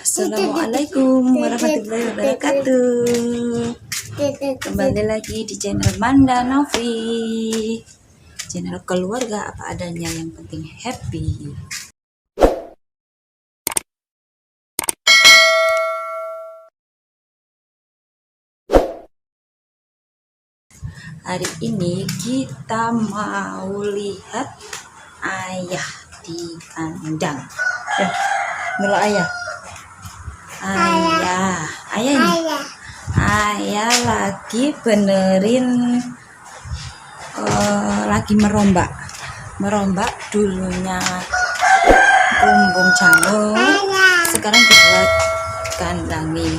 Assalamualaikum warahmatullahi wabarakatuh. Kembali lagi di channel Manda Novi, channel keluarga apa adanya, yang penting happy. Hari ini kita mau lihat ayah di kandang. Dulu ayah ini. Ayah lagi benerin, lagi merombak dulunya bumbung jamur, sekarang dibuat kandangi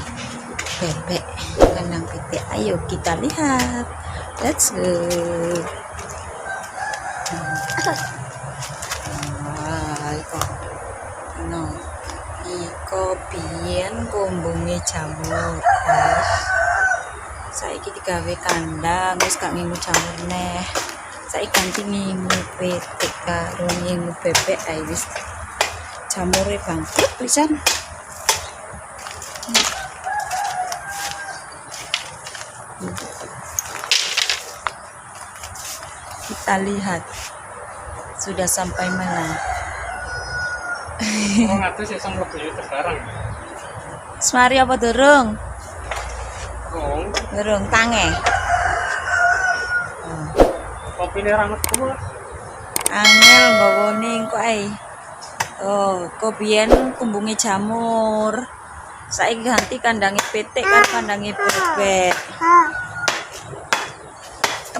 bebek, kandang bebek. Ayo kita lihat, let's go. Iko biyen kumbunge jamur, guys. Saiki digawe kandang, wis gak ngingu jamur neh. Saiki ganti ngingu pitik karo ngingu bebek, ae wis jamure bangkit pisan. Kita lihat sudah sampai mana. Semari apa durung? Durung tange. Kopine ra metu. Angel nggawone kok ae. Kok biyen kumbunge jamur. Saiki ganti kandangi pitik kan kandangi bebek.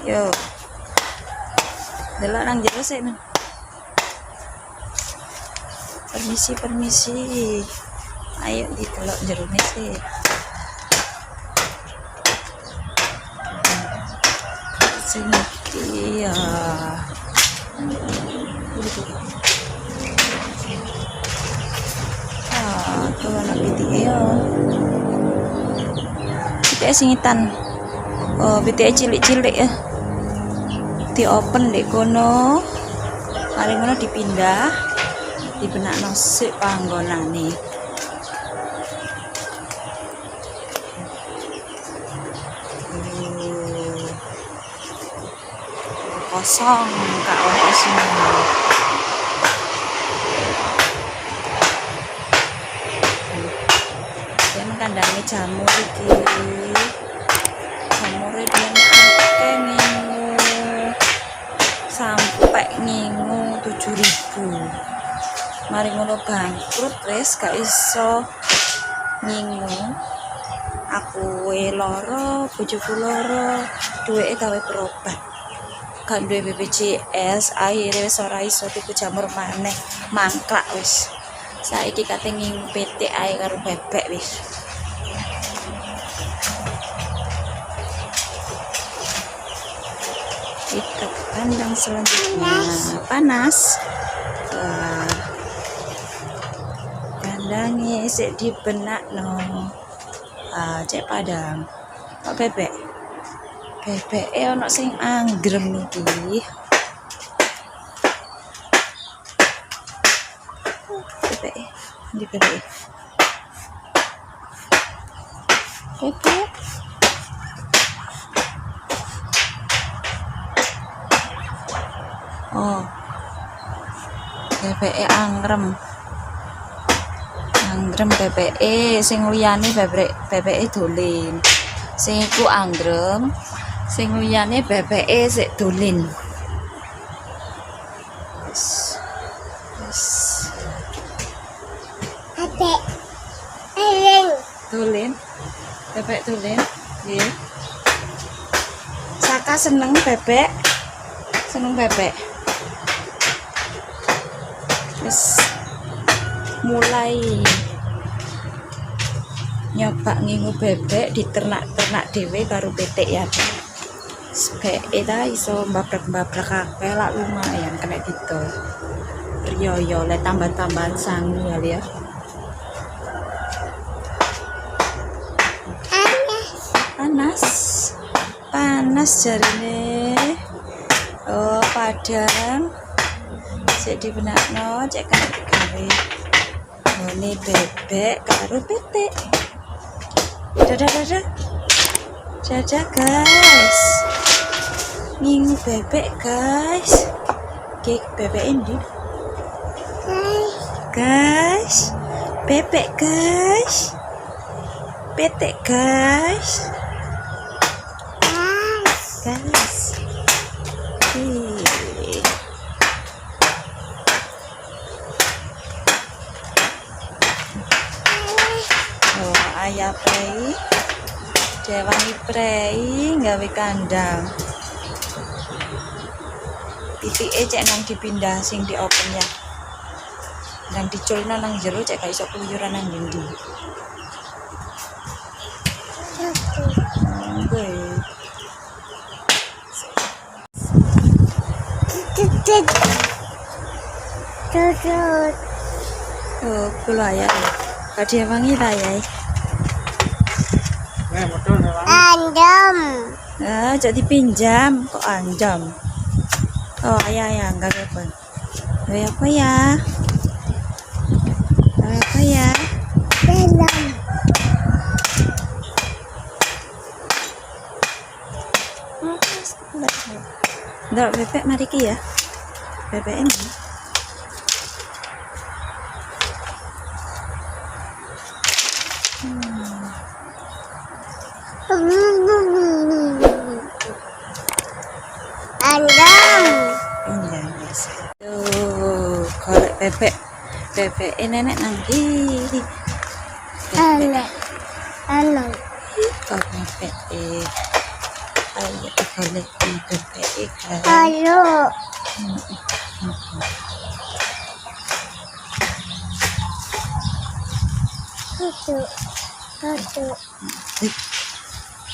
Yo. Delok nang jero sik. Permisi. Ayo didelok jerone sih. Sini iya. Tuh anak pitik ya. Pitik singitan. Pitik cilik-cilik ya. Di open dek kono. Mari ngono dipindah. Dibenakno sik panggonane. Kosong kak ono sini. Dia kandangnya jamur iki. Jamure dia akeh ngingu. Sampai ngingu 7.000. Mari ngono bangkrut wis gak iso ngingu. Aku loro, bojoku loro, duweke gawe berobat. Kan duwe BPJS, akhirnya wis ora iso tuku jamur maneh, mangklak wis. Saiki kate ngingu pitik ae karo bebek wis. Kita ke kandang selanjutnya. Panas. Kandange isik dibenakno. Cek padang. Kok bebek ono sing anggrem iki. Bebek. Bebeke anggrem bebeke, sing liyane bebeke dolen. Sing iku anggrem, sing liyane bebeke sik dolen. Wis. Bebek dolen. Nggih. Saka seneng bebek. Wis mulai nyoba ngingu bebek, diternak dhewe karo pitik ya. Bebeke ta iso mbabrak akeh, lak lumayan kena gitu. Riyo le tambah-tambahan sangu kali ya. Panas jarine. Padang. Sik dibenakno, cek kan digawe Ini bebek karo pitik. Dadah. Dadah guys. Ngingu bebek guys. Oke, bebek ini. Guys. Bebek guys. Pitik guys. Guys. Ayah prei, dewangi prei gawe kandang. Pitike cek nang dipindah sing di open ya. Nang diculno nang jero cek gak iso keluyuran nang ndi. Oh, kula ya. Kadi wangi ta ya. Betul ya. Andam. Ah, jadi pinjam kok anjam. Oh, ayah enggak apa. Apa ya? Apa ya? Dalam. Ndak bebek mari ki ya. Bebek ini. Andam. Iya, biasa. Tuh, korek bebek. Bebek nenek nanti. Bebek. Anak. Kok bebek. Ayo korek bebek kan. Ayo. Itu.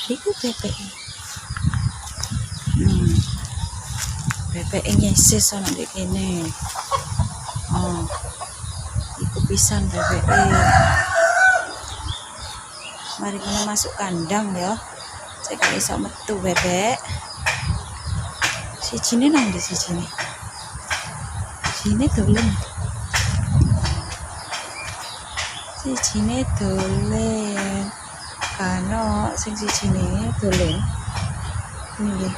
Iku bebek. Bebek nyeses ana ndek kene. Oh. Iku pisan bebek. Mari kita masuk kandang ya. Saya gak iso metu bebek. Sijine nang ndi sijine? Sijine dolen. Sijine dolen. Kano sing sijine dolen. Nggih.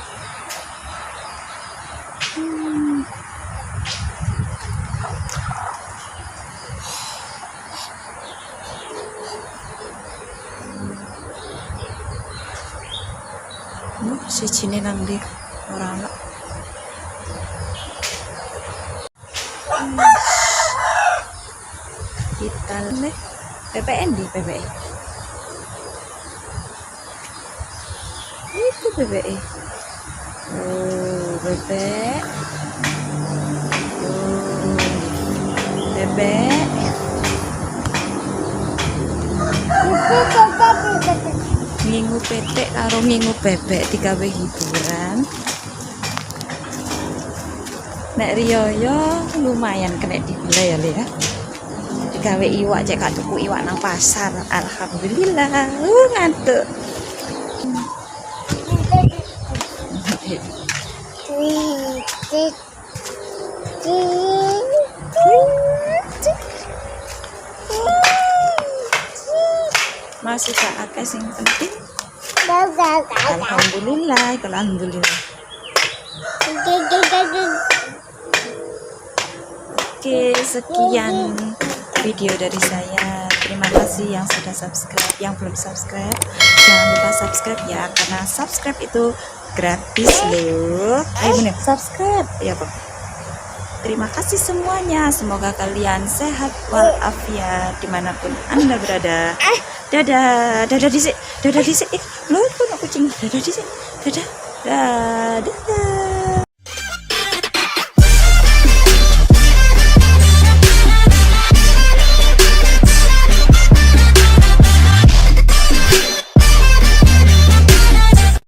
Sijine nang ndi ora ana. Kita nih PPN di PPE. Itu PPE. Oh, bebek. Oh, bebek. Minggu petek karo minggu bebek digawe hiburan. Nek Riyoyo lumayan kena digula ya Le ya. Digawe iwak cek gak tuku iwak nang pasar. Alhamdulillah. Ngantuk. Masih gak akeh sing penting. Alhamdulillah, alhamdulillah. Oke, sekian video dari saya. Terima kasih yang sudah subscribe, yang belum subscribe jangan lupa subscribe ya, karena subscribe itu gratis loh. Ayo bener, subscribe ya Pak. Terima kasih semuanya, semoga kalian sehat walafiat dimanapun Anda berada. Dadah disik, dadah disik. Loh, kucing, dadah disik, dadah.